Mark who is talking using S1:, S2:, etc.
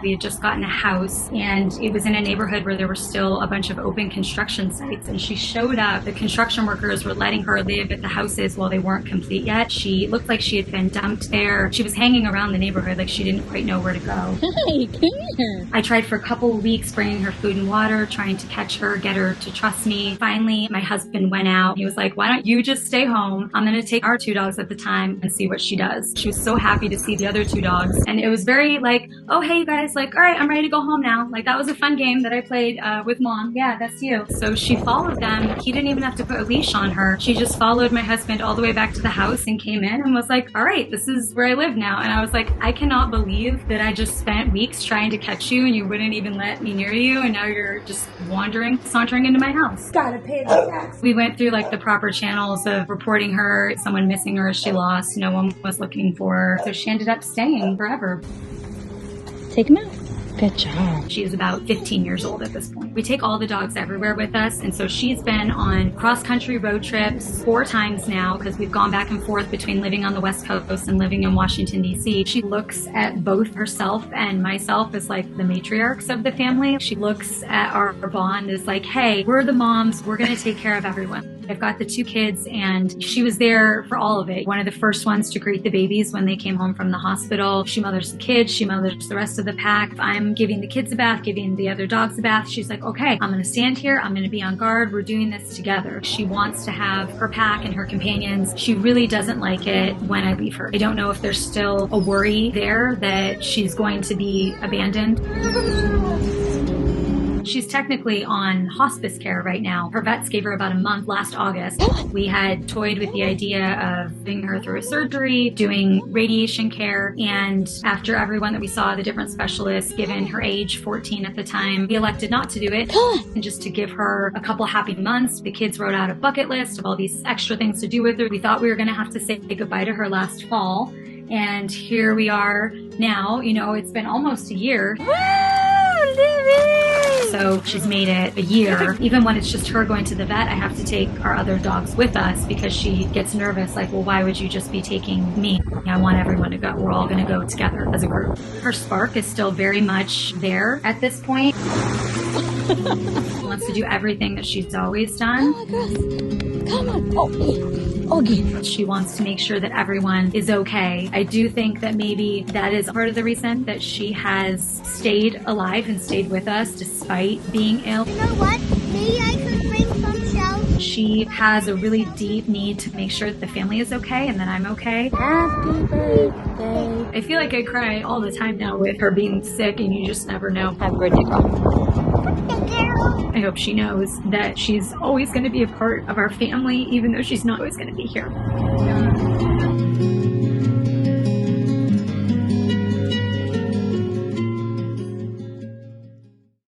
S1: We had just gotten a house, and it was in a neighborhood where there were still a bunch of open construction sites. And she showed up. The construction workers were letting her live at the houses while they weren't complete yet. She looked like she had been dumped there. She was hanging around the neighborhood like she didn't quite know where to go.
S2: Hey, come here.
S1: I tried for a couple of weeks bringing her food and water, trying to catch her, get her to trust me. Finally, my husband went out. He was like, why don't you just stay home? I'm going to take our 2 dogs at the time and see what she does. She was so happy to see the other 2 dogs. And it was very like, oh, hey, you guys, like, all right, I'm ready to go home now. Like, that was a fun game that I played with Mom. Yeah, that's you. So she followed them. He didn't even have to put a leash on her. She just followed my husband all the way back to the house and came in and was like, all right, this is where I live now. And I was like, I cannot believe that I just spent weeks trying to catch you and you wouldn't even let me near you. And now you're just sauntering into my house.
S3: Gotta pay the tax.
S1: We went through like the proper channels of reporting her, someone missing her, she lost, no one was looking for her. So she ended up staying forever.
S2: Take him out. Good job.
S1: She is about 15 years old at this point. We take all the dogs everywhere with us, and so she's been on cross-country road trips 4 times now because we've gone back and forth between living on the West Coast and living in Washington, D.C. She looks at both herself and myself as like the matriarchs of the family. She looks at our bond as like, hey, we're the moms, we're going to take care of everyone. I've got the 2 kids, and she was there for all of it. One of the first ones to greet the babies when they came home from the hospital. She mothers the kids, she mothers the rest of the pack. If I'm giving the kids a bath, giving the other dogs a bath, she's like, okay, I'm going to stand here, I'm going to be on guard, we're doing this together. She wants to have her pack and her companions. She really doesn't like it when I leave her. I don't know if there's still a worry there that she's going to be abandoned. She's technically on hospice care right now. Her vets gave her about a month last August. We had toyed with the idea of putting her through a surgery, doing radiation care, and after everyone that we saw, the different specialists, given her age, 14 at the time, we elected not to do it, and just to give her a couple happy months. The kids wrote out a bucket list of all these extra things to do with her. We thought we were going to have to say goodbye to her last fall, and here we are now. You know, it's been almost a year. So she's made it a year. Even when it's just her going to the vet, I have to take our other dogs with us because she gets nervous. Like, well, why would you just be taking me? I want everyone to go. We're all going to go together as a group. Her spark is still very much there at this point. She wants to do everything that she's always done.
S2: Oh, girls. Come on. Oh, okay.
S1: She wants to make sure that everyone is okay. I do think that maybe that is part of the reason that she has stayed alive and stayed with us despite being ill.
S3: You know what? Maybe I could bring some shells.
S1: She has a really deep need to make sure that the family is okay and that I'm okay.
S2: Happy birthday.
S1: I feel like I cry all the time now with her being sick, and you just never know.
S2: Happy birthday, girl.
S1: I hope she knows that she's always going to be a part of our family, even though she's not always going to be here.